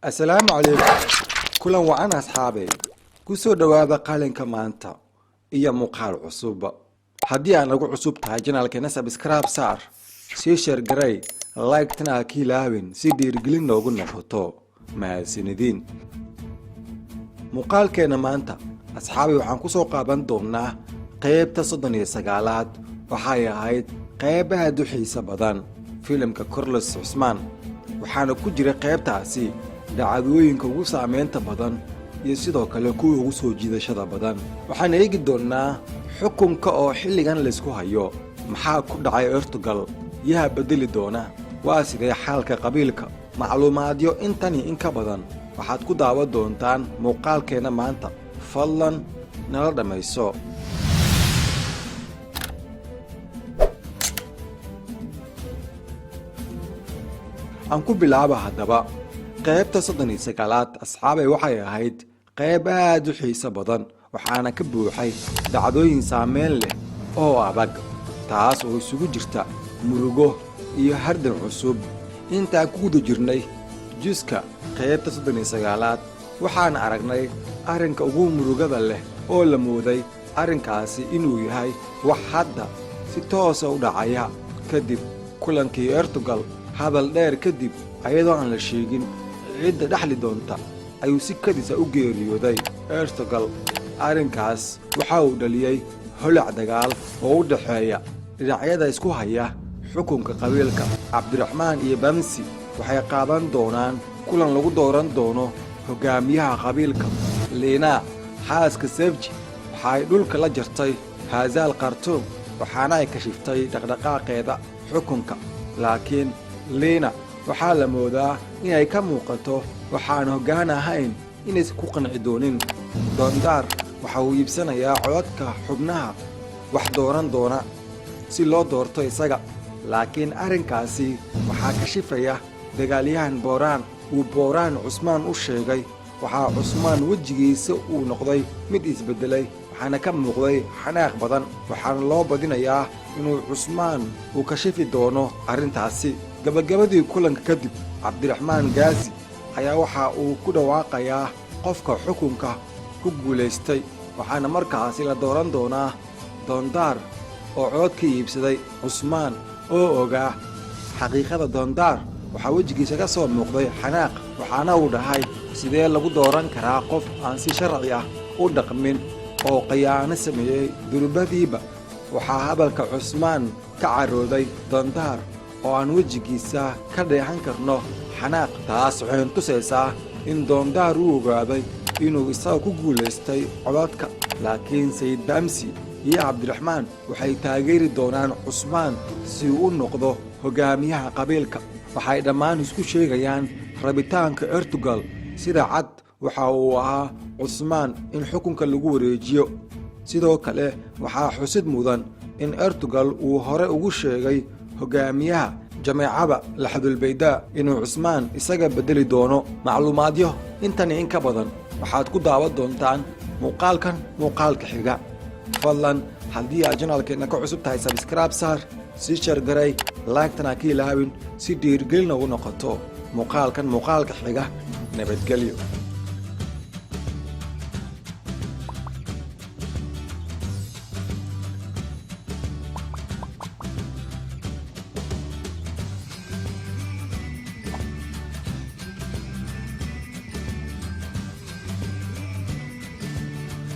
السلام عليكم. كلا وعنا أصحابي كسر دوابة قالن كمانتا إيا مقال عصوبة هدي أنا أقول عصوب تاجنا لك نسب سكراب صار سيشر جري لايك تنا كي لاوين سيدي رجلين نوغن نفوتو مع سندين مقال كينا مانتا أصحابي وحان كسو قابان دومنا قيب تصدني سقالات وحايا هايد قيبها دوحيسة بدان فيلم ككورلس عثمان وحانا كجري قيب تاسي dhacdooyinka ugu saameynta badan iyo sidoo kale kuwa ugu soo jiidashada badan waxaan eegi doonaa xukunka oo xilligan la isku hayo maxaa ku dhacay Portugal yaha bedeli doona waa sidee xaalka qabiilka macluumaadyo intani in ka badan waxaad ku daawan doontaan muuqaalkeena maanta fadlan nala dhamayso aan ku bilaabo hadaba qaybta 39aad asxaabay waxay ahayd qayb aad u xiiso badan waxaana ka buuxay dhacdooyin saameyn leh oo adag taas oo isugu jirta murugo iyo hardan cusub inta ku guda jirnay jiska qaybta 39aad waxaan aragnay arrinka ugu murugada leh oo la mooday arrinkaasi inuu yahay wax hadda si toos ah u dhacaya kadib kulankii Portugal hadal dheer kadib ayadoo aan la sheegin cidda dhaxli doonta ayuu si kadisa u geeriyooday Portugal arrinkaas waxa uu dhaliyay holac dagaal oo u dhaxeeya dhinacyada isku haya xukunka qabiilka Cabdiraxmaan iyo Bamsi waxay qaadan doonaan kulan lagu dooran doono hogaamiyaha qabiilka Lina xaaska Sevji waxay dhulka la jartay Hazaal Khartoum waxaana ay kashiftay dhaqdhaqaaqeeda xukunka laakiin Lina waxaa la moodaa inay ka muuqato waxaan hoggaan ahayn inay ku qanci doonin Dondaar waxa uu iibsanayaa codadka xubnaha wax dooran doona si loo doorto isaga laakiin arrinkaasi waxaa ka shifaya dagaalyahan Booraan Cusmaan u sheegay waxaa Cusmaan wajigiisa uu noqday mid isbedelay waxaana ka muuqday xanaaq badan waxaana loo badinayaa inuu Cusmaan uu ka shifi doono arrintaasi gabagabadii kulanka kadib Cabdiraxmaan Gaasi ayaa waxa uu ku dhawaaqayaa qofka xukunka ku guuleystay waxaana markaasi la dooran doonaa Dondaar oo cod ka iibsaday Cusmaan oo ogaa xaqiiqada Dondaar waxaa wajigiisa ka soo muuqday xanaaq waxaana uu dhahay sidee lagu dooran karaa qof aan si sharci ah u dhaqmin oo qiyaano sameeyay durbadiiba waxaa hadalka Cusmaan ka carooday Dondaar oo aan wajigiisa ka dheehan karno xanaaq taas waxay tusaysaa in Dondaar uu ogaaday inuu isaga ku guuleystay codadka laakiin Sayid Bamsi iyo Cabdiraxmaan waxay taageeri doonaan Cusmaan si uu u noqdo hogaamiyaha qabiilka waxay dhammaan isku sheegayaan rabitaanka Portugal sida cad waxa uu ahaa Cusmaan in xukunka lagu wareejiyo sidoo kale waxaa xusid mudan in Portugal uu hore ugu sheegay hogaamiyaha jameecada Laxdul Baydaa inuu Cusmaan isaga bedeli doono macluumaadyo intani in ka badan waxaad ku daawan doontaan muuqaalka xiga fadlan haddii aad channelkeena ka cusub tahay subscribe saar si share garay like tana ka ilaawin si dhiirigelin ugu noqoto muuqaalka xiga nabadgelyo